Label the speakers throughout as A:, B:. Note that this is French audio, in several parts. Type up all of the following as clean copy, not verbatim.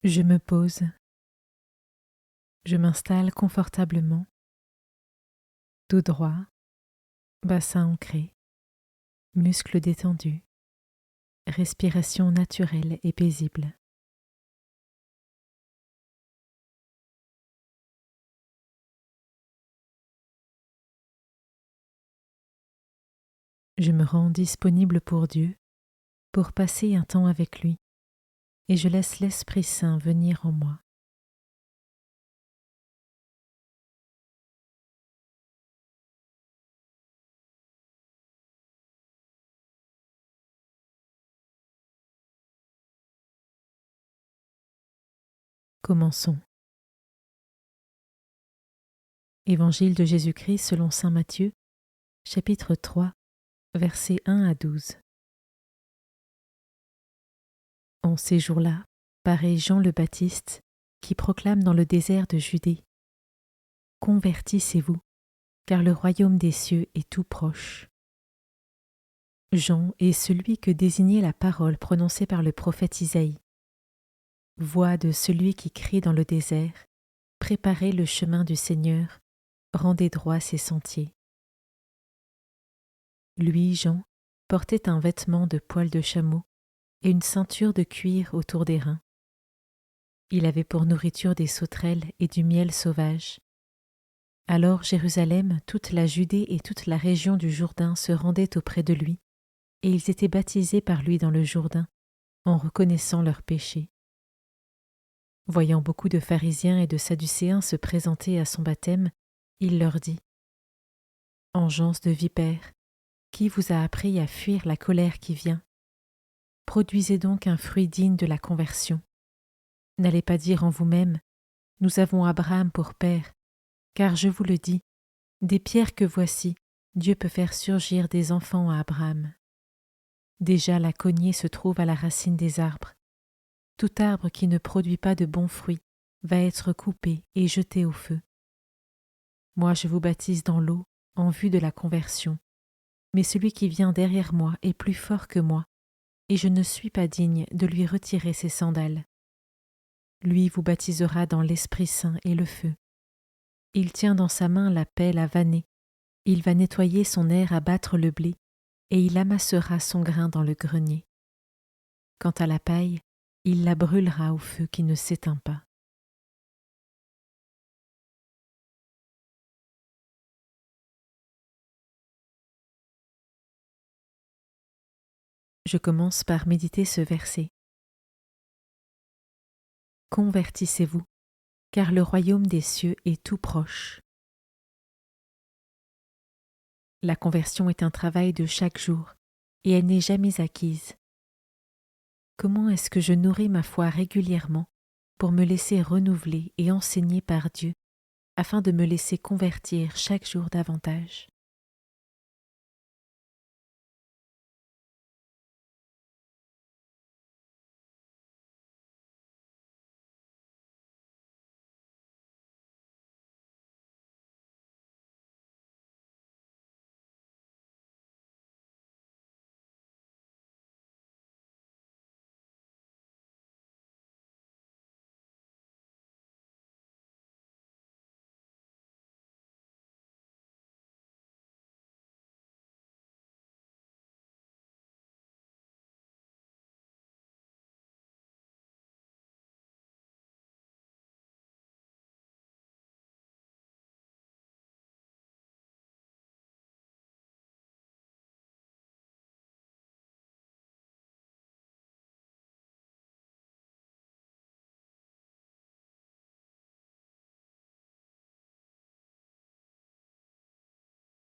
A: Je me pose, je m'installe confortablement, dos droit, bassin ancré, muscles détendus, respiration naturelle et paisible. Je me rends disponible pour Dieu, pour passer un temps avec lui, et je laisse l'Esprit Saint venir en moi. Commençons. Évangile de Jésus-Christ selon saint Matthieu, chapitre 3, versets 1 à 12. En ces jours-là, paraît Jean le Baptiste, qui proclame dans le désert de Judée: Convertissez-vous, car le royaume des cieux est tout proche. Jean est celui que désignait la parole prononcée par le prophète Isaïe. Voix de celui qui crie dans le désert: Préparez le chemin du Seigneur, rendez droits ses sentiers. Lui, Jean, portait un vêtement de poil de chameau et une ceinture de cuir autour des reins. Il avait pour nourriture des sauterelles et du miel sauvage. Alors Jérusalem, toute la Judée et toute la région du Jourdain se rendaient auprès de lui, et ils étaient baptisés par lui dans le Jourdain, en reconnaissant leurs péchés. Voyant beaucoup de pharisiens et de sadducéens se présenter à son baptême, il leur dit: Engeance de vipères, qui vous a appris à fuir la colère qui vient? Produisez donc un fruit digne de la conversion. N'allez pas dire en vous-même: Nous avons Abraham pour père, car je vous le dis, des pierres que voici, Dieu peut faire surgir des enfants à Abraham. Déjà la cognée se trouve à la racine des arbres. Tout arbre qui ne produit pas de bons fruits va être coupé et jeté au feu. Moi je vous baptise dans l'eau en vue de la conversion, mais celui qui vient derrière moi est plus fort que moi, et je ne suis pas digne de lui retirer ses sandales. Lui vous baptisera dans l'Esprit Saint et le feu. Il tient dans sa main la pelle à vanner, il va nettoyer son aire à battre le blé, et il amassera son grain dans le grenier. Quant à la paille, il la brûlera au feu qui ne s'éteint pas. Je commence par méditer ce verset. Convertissez-vous, car le royaume des cieux est tout proche. La conversion est un travail de chaque jour, et elle n'est jamais acquise. Comment est-ce que je nourris ma foi régulièrement pour me laisser renouveler et enseigner par Dieu, afin de me laisser convertir chaque jour davantage?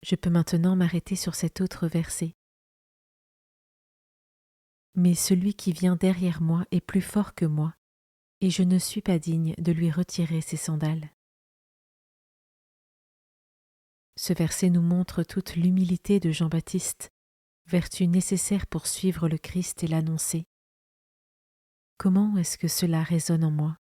A: Je peux maintenant m'arrêter sur cet autre verset. Mais celui qui vient derrière moi est plus fort que moi, et je ne suis pas digne de lui retirer ses sandales. Ce verset nous montre toute l'humilité de Jean-Baptiste, vertu nécessaire pour suivre le Christ et l'annoncer. Comment est-ce que cela résonne en moi?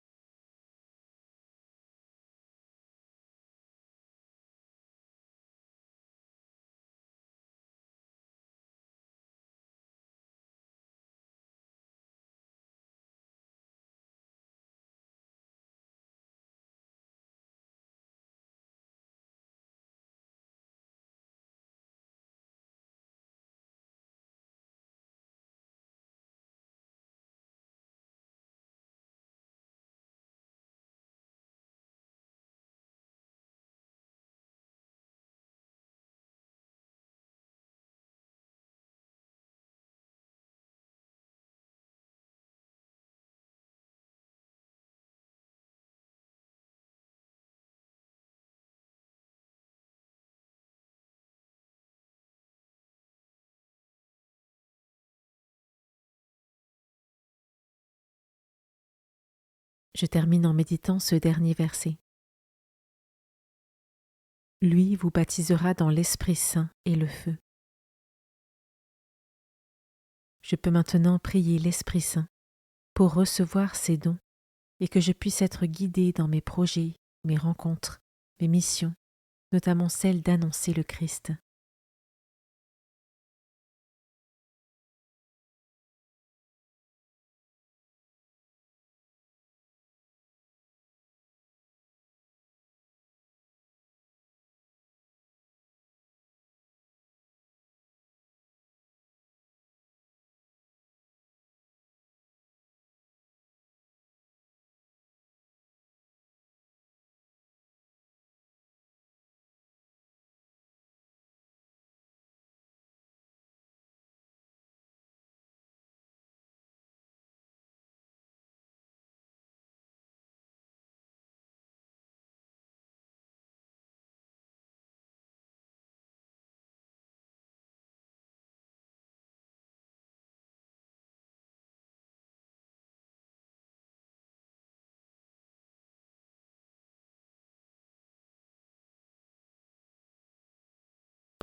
A: Je termine en méditant ce dernier verset. Lui vous baptisera dans l'Esprit Saint et le feu. Je peux maintenant prier l'Esprit Saint pour recevoir ses dons et que je puisse être guidée dans mes projets, mes rencontres, mes missions, notamment celle d'annoncer le Christ.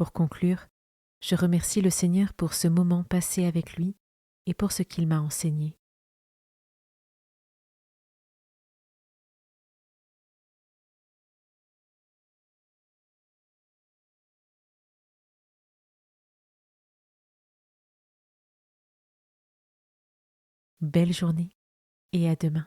A: Pour conclure, je remercie le Seigneur pour ce moment passé avec lui et pour ce qu'il m'a enseigné. Belle journée et à demain.